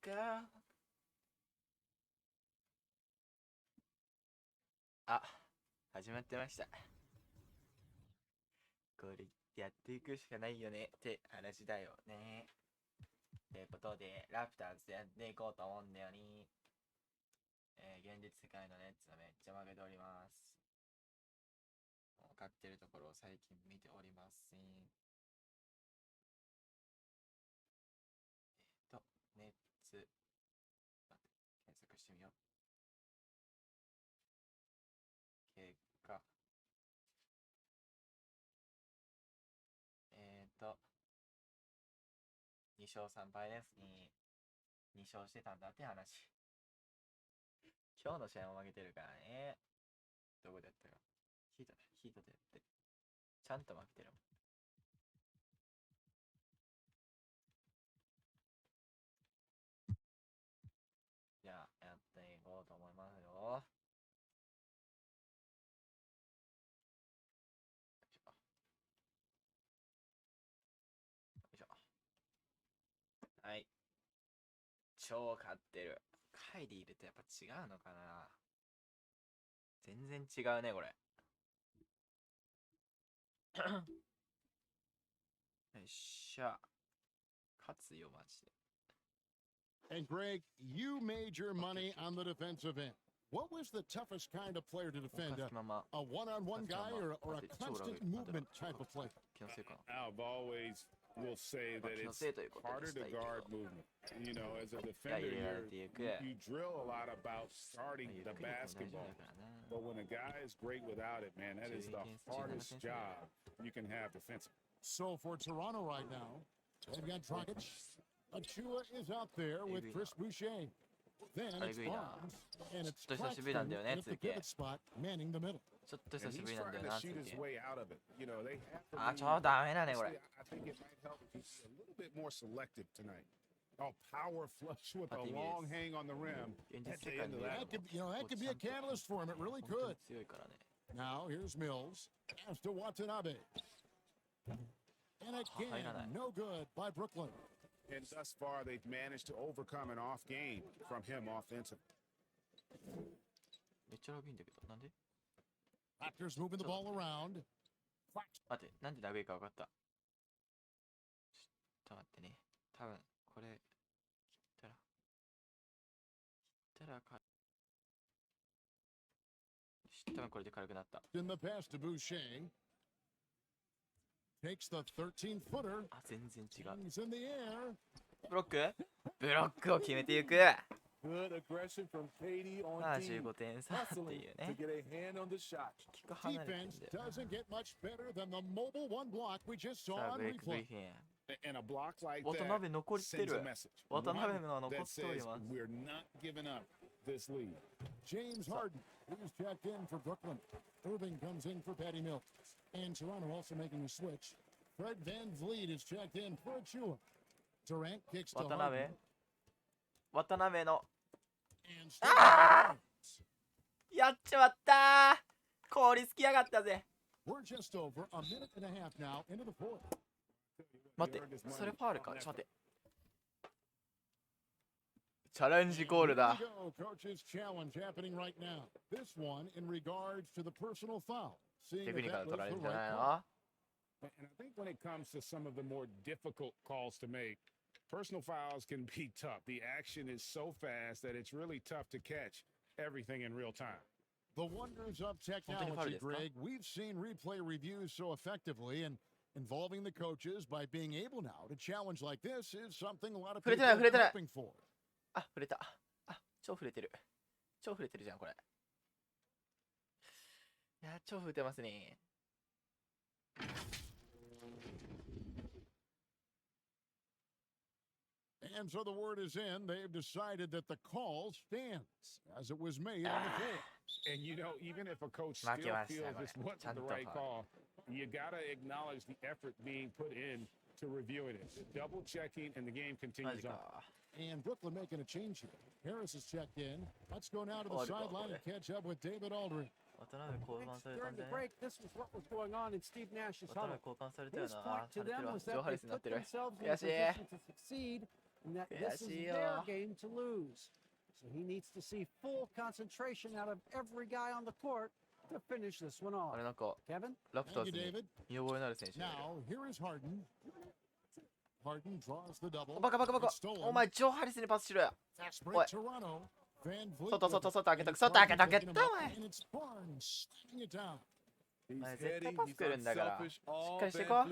girl。あ、始まってました。これやっていくしかないよねって話だよね。ということで、ラプターズやっていこうと思うんだよね。現実世界のネッツはめっちゃ負けております。勝ってるところを最近見ておりません。ネッツ、検索してみよう。結果。2勝3敗ですね。2勝してたんだって話。今日の試合も負けてるからね。どこでやったか。ヒートでやって。ちゃんと負けてるもん。じゃあ、やっていこうと思いますよ。はい。超勝ってる。カイリーいるとやっぱ違うのかな。全然違うね、これ。よいしょ。勝つよ、マジで。And Greg, you made your money on the defensive end. What was the toughest kind of player to defend? A one-on-one guy or a constant movement type of player? I've always will say that it's harder to guard movement. You know, as a defender, you drill a lot about starting the basketball. But when a guy is great without it, man, that is the hardest job you can have defensively. So for Toronto right now, they've got Dragic. Achua is out there with Chris Boucher. Then it's Barnes, and it's Claxton at the pivot spot, manning the middle. ちょっと久しぶりなんだよな。I think it might help if he's a little bit more selective tonight. Oh, power flush with a long hang on the rim. That could be a catalyst for him. It really could. Now here's Mills. Pass to Watanabe. And again, no good by Brooklyn. And thus far, they've managed to overcome an off game from him offensively. Raptors moving the ball around. 待って、なんでダグいか分かった。ちょっと待ってね。多分これ切ったら多分これで軽くなった。In the pass to Boucher. Takes the 13-footer. あ、全然違う。In the air. ブロックを決めていく。Good aggression from KD on 75点差っていうね。Defense doesn't get much better than the mobile one block we just saw on replay. And a block like 渡 that 辺残ってる。 渡辺の残っております。 We're not giving up this lead. James Harden, who's checked in for Brooklyn. Irving comes in for Patty Mills. And Toronto also making a switch. Fred VanVleet is checked in for Achua. Durant kicks to Harden. 渡辺の あーやっちまったー。凍りつきやがったぜ。 We're just over a minute and a half now into the fourth. 待って、それファウルか。ちょっと待って。チャレンジゴールだ。 Coach's challenge happening right now. This one in regards to the personal foul. テクニカル取られるんじゃないの？ And I think when it comes to some of the more difficult calls to make, personal fouls can be tough. The action is so fast that it's really tough to catch everything in real time. The wonders of technology, Greg. We've seen replay reviews so effectively, and involving the coaches by being able now to challenge like this is something a lot of people are hoping for. あ、触れた。あ、超触れてる。超触れてるじゃん、これ。いや、超触れてますね。And so the word is in. They've decided that the call stands as it was made on the floor. And you know, even if a coach still feels this wasn't the right call, you got to acknowledge the effort being put in to reviewing it. Double checking, and the game continues on. And Brooklyn making a change here. Harris is checked in. Let's go now to the sideline and catch up with David Aldridge. During the break, this was what was going on in Steve Nash's huddle. His point to them was that they put themselves in a position to succeed and that this is their game to lose. So he needs to see full concentration out of every guy on the court to finish this one off. Kevin? Thank you, David. Now, here is Harden. Harden draws the double. バカバカバカ。お前、ジョー・ハリスにパスしろよ。 Fast break Toronto. Van Vliet. 外開けた、外開けた、開けた、お前。 And it's Barnes slamming it down. お前、絶対パス来るんだから。しっかりしていこう。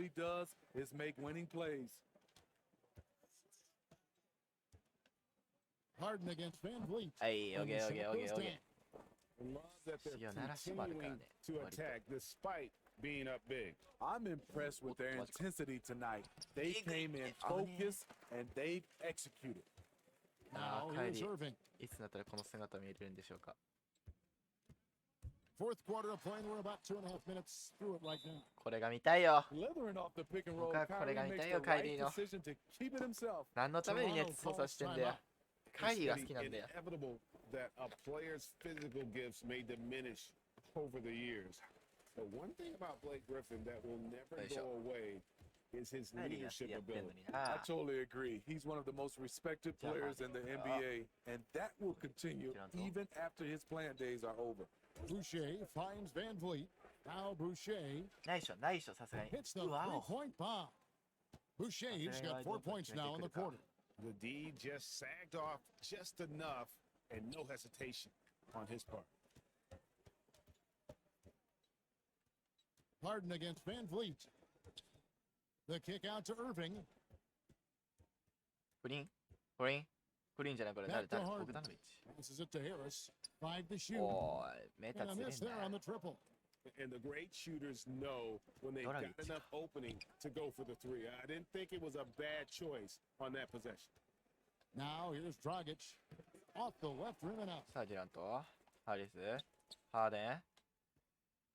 Harden against Van Vliet. はい、オッケー、オッケー、オッケー、オッケー。 Love that they're continuing to attack despite being up big. I'm impressed with their intensity tonight. They came in focused and they executed. Now here's Irving. いつになったらこの姿見れるんでしょうか。 Fourth quarter of play. We're about 2.5 minutes through it right now. これが見たいよ。 Slithering off the pick and roll, 僕はこれが Kyrie 見たい makes よ、 the カイ right リーの。 decision to keep it himself. 何のためにネット操作してんだよ。カイリーが好きなんだよ。 Inevitable that a player's physical gifts may diminish over the years. But one thing about Blake Griffin that will never go away is his leadership ability. I totally agree. He's one of the most respected players in the NBA, and that will continue even after his playing days are over. Boucher finds Van Vliet. Now Boucher ないっしょ、ないっしょ、さすがに。 hits the うわお。 three-point bomb. Boucher's got 4 points now in the quarter. The D just sagged off just enough and no hesitation on his part. Harden against Van Vliet. The kick out to Irving. フリンフリンフリンじゃない、これ。誰 Back to 誰 Harden. 僕ダノビッチ。 Passes it to Harris. 5 to shoot. おーい、メータ And a ー miss つれん there な on the triple. And the great shooters know when they've got enough opening to go for the three. I didn't think it was a bad choice on that possession. Now here's Dragic. Off the left rim and out. さあ、デュラント、ハリス、ハーデン。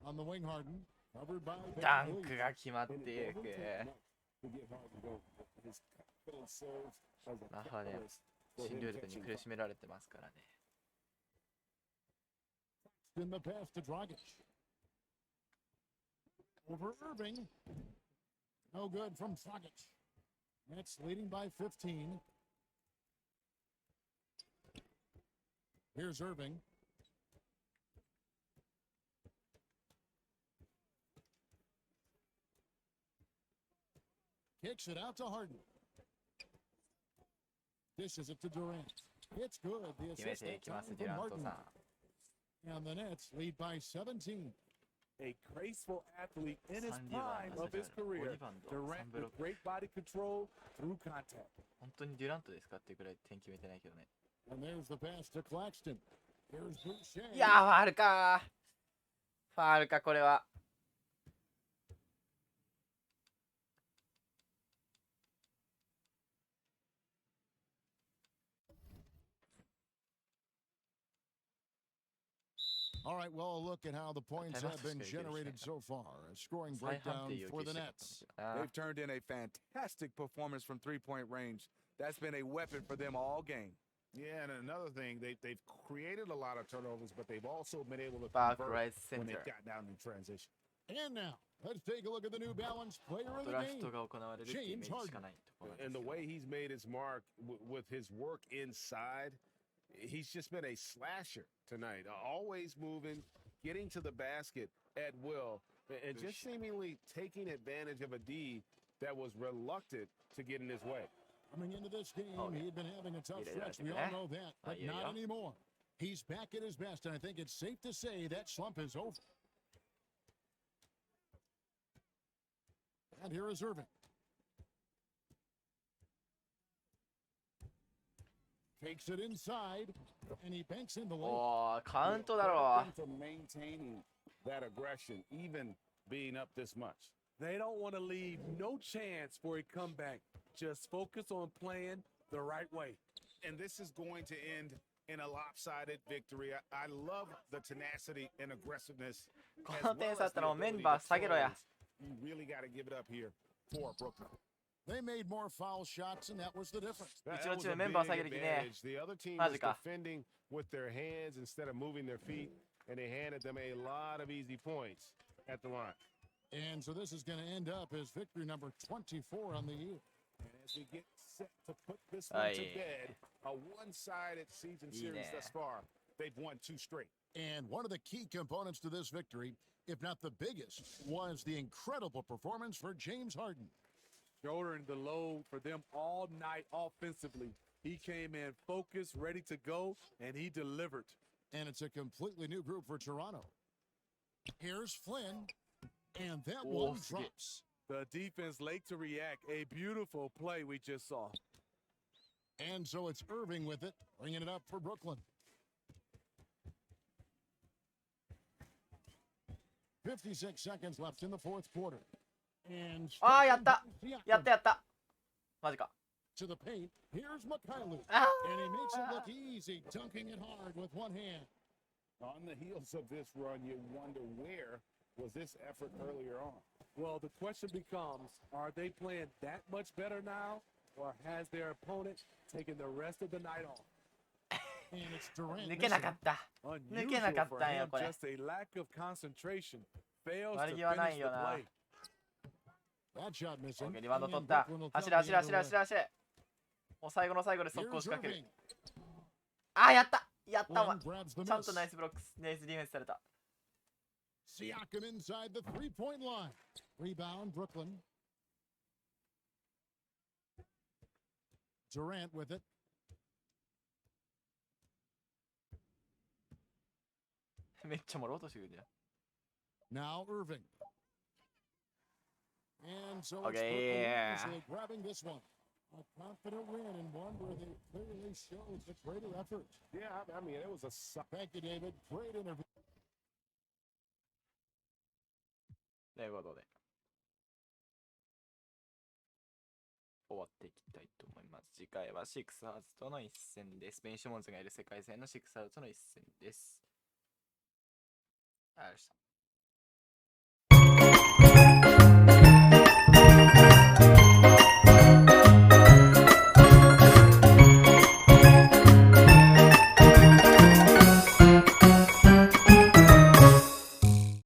On the wing, Harden. Covered by ダ Van ンク Vliet. が決まっていく。 まあ、ハーデン、新ルールに苦しめられてますからね。 In the pass to Dragic. Over Irving. No good from Dragic. Nets leading by 15. Here's Irving. Kicks it out to Harden. Dishes it to Durant. It's good. The 決め assist てい that きます、 time デュ from ラント Harden. さん。 And the Nets lead by 17. A graceful athlete in his 3リバウン prime ド、 of his 5 リ career. バウンド、 Durant 3ブロ with ック。 great body control through contact. 本当にデュラントですかっていうくらい点決めてないけどね。 And there's the pass to Claxton. Here's Boucher. いやー、ファールかー。ファールか、これは。 All right, well, a look at how the points have been generated so far. A scoring breakdown for the Nets. They've turned in a fantastic performance from three-point range. That's been a weapon for them all game. Yeah, and another thing, they've created a lot of turnovers, but they've also been able to Back convert right when they've center. got down in transition. And now, let's take a look at the New Balance player of ド the ラフ game. トが行われるっていうイメージしかないところなんです And け the ど。 way he's made his mark with his work inside, he's just been a slasher tonight. Always moving, getting to the basket at will, and just seemingly taking advantage of a D that was reluctant to get in his way. Coming into this game, Oh, yeah. he had been having a tough Yeah, stretch. yeah, We yeah. all know that, but yeah, not yeah. anymore. He's back at his best, and I think it's safe to say that slump is over. And here is Irving. Takes it inside, and he banks in the lane. おー、カウントだろ For maintaining that aggression, even being up this much. They don't want to leave no chance for a comeback. Just focus on playing the right way. And this is going to end in a lopsided victory. I love the tenacity and aggressiveness. こ as の well 点 as 差あった the らもうメ ability ンバー to 下げろや。 close. You really got to give it up here for Brooklyn. They made more foul shots, and that was the difference. That うちの was チー a ムメンバー big 下げる気ね。 advantage. The other team マ was ジか。 defending with their hands instead of moving their feet, and they handed them a lot of easy points at the line. And so this is going to end up as victory number 24 on the year. And as we get set to put this one to bed. A one-sided season series thus far. They've won 2 straight. And one of the key components to this victory, if not the biggest, was the incredible performance for James Harden. Shouldering the load for them all night offensively. He came in focused, ready to go, and he delivered. And it's a completely new group for Toronto. Here's Flynn, and that one drops. The defense late to react. A beautiful play we just saw. And so it's Irving with it, bringing it up for Brooklyn. 56 seconds left in the fourth quarter. And やったマジか to the paint. Here's McKinley. And he makes it look easy, dunking it hard with one hand. On the heels of this run, you wonder where was this effort earlier on? Well, the question becomes, are they playing that much better now, or has their opponent taken the rest of the night off? And it's Durant. 抜けなかった抜けなかったんよこれ Just a lack of concentration. Fails to 悪気はない finish よ the な play. That shot missing. リバウンド取った走れ走れ走れ走れ走れもう最後の最後で速攻仕掛けるやったわちゃんとナイスブロックスナイスディフェンスされた Siakam inside the three-point line. Rebound, Brooklyn. Durant with it. Now Irving. And so it's Brooklyn grabbing this one. A confident win and one where they clearly showed the greater effort. Yeah, I mean, it was a... Thank you, David. Great interview. ということで終わっていきたいと思います。次回はシクサーズとの一戦です。ベン・シモンズがいる世界戦のシクサーズとの一戦です。ありがとうございました。